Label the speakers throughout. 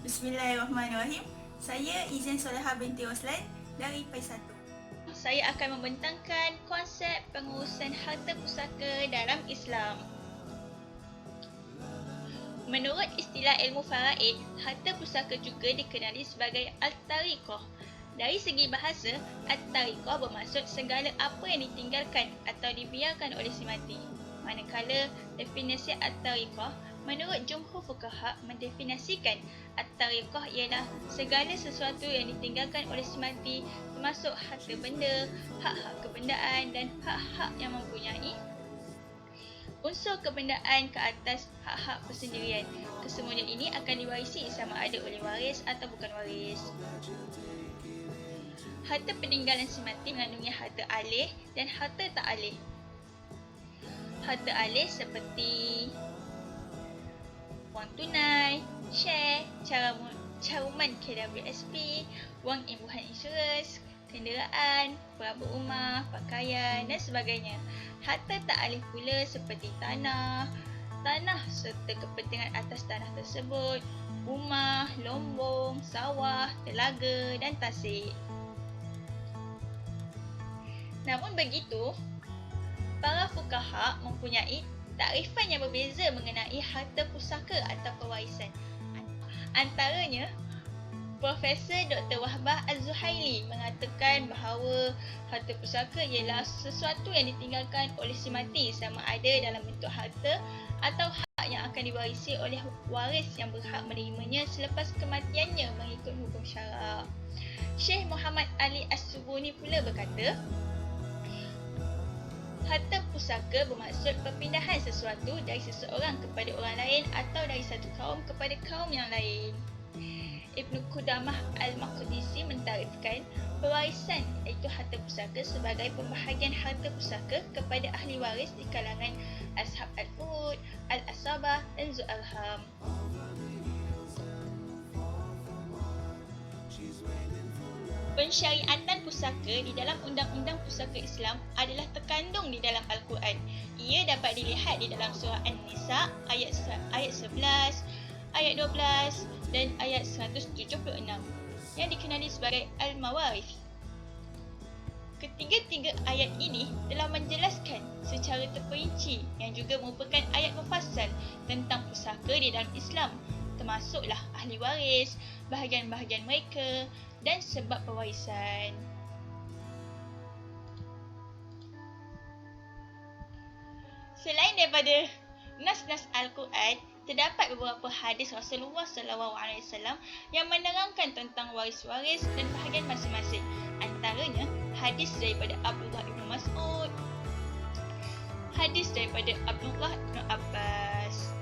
Speaker 1: Bismillahirrahmanirrahim. Saya Izin Soleha binti Roslan dari PAI 1. Saya akan membentangkan konsep pengurusan harta pusaka dalam Islam. Menurut istilah ilmu faraid, harta pusaka juga dikenali sebagai al-tariqah. Dari segi bahasa, at-tariqah bermaksud segala apa yang ditinggalkan atau dibiarkan oleh si mati. Manakala definisi at-tariqah menurut jumhur fuqaha mendefinisikan at-tariqah ialah segala sesuatu yang ditinggalkan oleh si mati termasuk harta benda, hak-hak kebendaan dan hak-hak yang mempunyai unsur kebendaan ke atas hak-hak persendirian. Kesemuanya ini akan diwarisi sama ada oleh waris atau bukan waris. Harta peninggalan si mati mengandungi harta alih dan harta tak alih. Harta alih seperti wang tunai, share, caruman KWSP, wang imbuhan insurans, kenderaan, perabot rumah, pakaian dan sebagainya. Harta tak alih pula seperti tanah serta kepentingan atas tanah tersebut, rumah, lombong, sawah, telaga dan tasik. Namun begitu, para fuqaha mempunyai takrifan yang berbeza mengenai harta pusaka atau pewarisan. Antaranya, Profesor Dr. Wahbah Az-Zuhaili mengatakan bahawa harta pusaka ialah sesuatu yang ditinggalkan oleh si mati sama ada dalam bentuk harta atau hak yang akan diwarisi oleh waris yang berhak menerimanya selepas kematiannya mengikut hukum syarak. Syekh Muhammad Ali As-Subuni pula berkata, harta pusaka bermaksud perpindahan sesuatu dari seseorang kepada orang lain atau dari satu kaum kepada kaum yang lain. Ibnu Qudamah Al-Maqdisi mentarifkan pewarisan iaitu harta pusaka sebagai pembahagian harta pusaka kepada ahli waris di kalangan ashab al-furud, al-asabah dan zu-arham. Pensyariatan pusaka di dalam Undang-Undang Pusaka Islam adalah terkandung di dalam Al-Quran. Ia dapat dilihat di dalam surah An-Nisa ayat 11, ayat 12 dan ayat 176 yang dikenali sebagai Al-Mawarith. Ketiga-tiga ayat ini telah menjelaskan secara terperinci yang juga merupakan ayat mufassal tentang pusaka di dalam Islam, termasuklah ahli waris, bahagian-bahagian mereka dan sebab pewarisan. Selain daripada nas-nas Al-Quran, terdapat beberapa hadis Rasulullah SAW yang menerangkan tentang waris-waris dan bahagian masing-masing. Antaranya, hadis daripada Abdullah bin Mas'ud, hadis daripada Abdullah bin Abbas.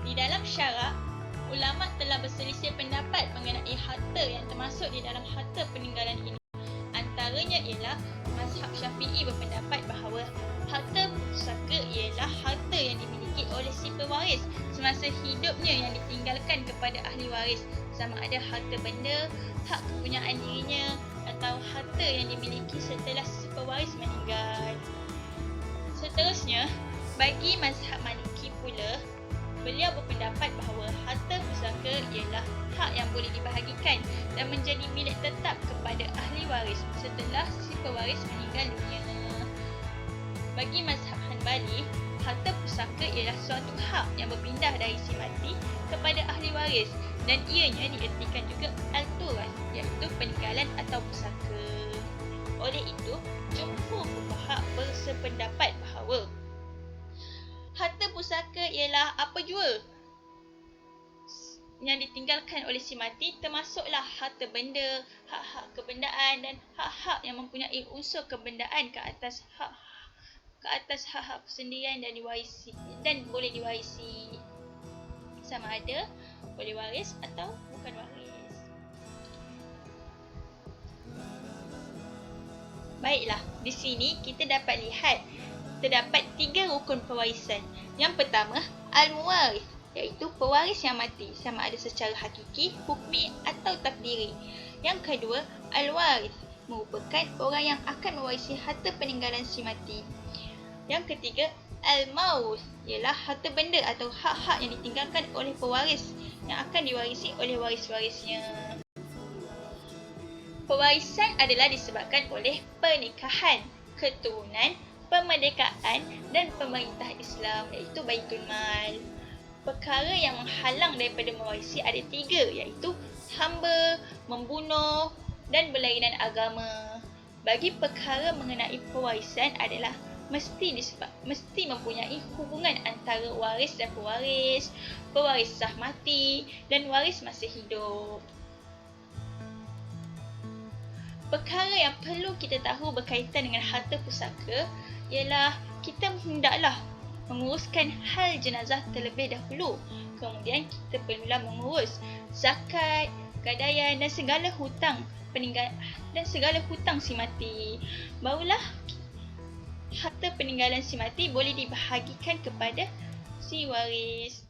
Speaker 1: Di dalam syarak, ulama telah berselisih pendapat mengenai harta yang termasuk di dalam harta peninggalan ini. Antaranya ialah mazhab Syafi'i berpendapat bahawa harta pusaka ialah harta yang dimiliki oleh si pewaris semasa hidupnya yang ditinggalkan kepada ahli waris, sama ada harta benda, hak kepunyaan dirinya atau harta yang dimiliki setelah si pewaris meninggal. Seterusnya, bagi mazhab Maliki pula, beliau berpendapat bahawa harta pusaka ialah hak yang boleh dibahagikan dan menjadi milik tetap kepada ahli waris setelah si pewaris meninggal dunia. Bagi mazhab Hanbali, harta pusaka ialah suatu hak yang berpindah dari si mati kepada ahli waris dan ianya diertikan juga al-turas, iaitu peninggalan atau pusaka. Oleh itu, jumhur fuqaha bersependapat bahawa harta pusaka ialah apa jua yang ditinggalkan oleh si mati, termasuklah harta benda, hak-hak kebendaan dan hak-hak yang mempunyai unsur kebendaan ke atas hak-hak persendirian dan boleh diwarisi, sama ada boleh waris atau bukan waris. Baiklah, di sini kita dapat lihat terdapat 3 rukun pewarisan. Yang pertama, al-muwarith, iaitu pewaris yang mati, sama ada secara hakiki, hukmi atau takdiri. Yang kedua, al-warith, merupakan orang yang akan mewarisi harta peninggalan si mati. Yang ketiga, Al-maus ialah harta benda atau hak-hak yang ditinggalkan oleh pewaris yang akan diwarisi oleh waris-warisnya. Pewarisan adalah disebabkan oleh pernikahan, keturunan, pemerdekaan dan pemerintah Islam iaitu Baitul Mal. Perkara yang menghalang daripada mewarisi ada 3 iaitu hamba, membunuh dan berlainan agama. Bagi perkara mengenai pewarisan adalah mesti mempunyai hubungan antara waris dan pewaris, pewaris sah mati dan waris masih hidup. Perkara yang perlu kita tahu berkaitan dengan harta pusaka ialah kita hendaklah menguruskan hal jenazah terlebih dahulu. Kemudian kita perlulah mengurus zakat, gadaian dan segala hutang si mati. Barulah harta peninggalan si mati boleh dibahagikan kepada si waris.